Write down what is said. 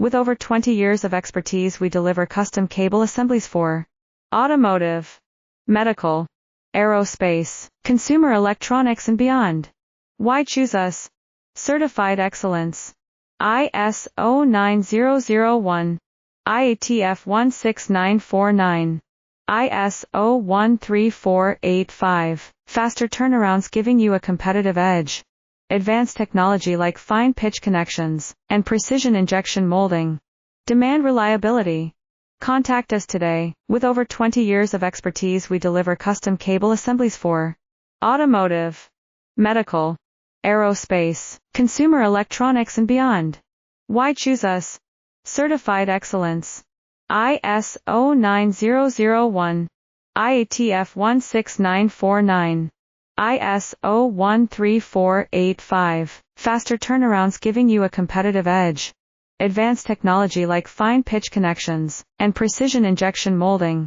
With over 20 years of expertise, we deliver custom cable assemblies for automotive, medical, aerospace, consumer electronics and beyond. Why choose us? Certified excellence. ISO 9001, IATF 16949, ISO 13485. Faster turnarounds giving you a competitive edge. Advanced technology like fine pitch connections and precision injection molding. Demand reliability. Contact us today. With over 20 years of expertise, we deliver custom cable assemblies for automotive, medical, aerospace, consumer electronics and beyond. Why choose us? Certified excellence. ISO 9001, IATF 16949, ISO 13485. Faster turnarounds giving you a competitive edge. Advanced technology like fine pitch connections and precision injection molding.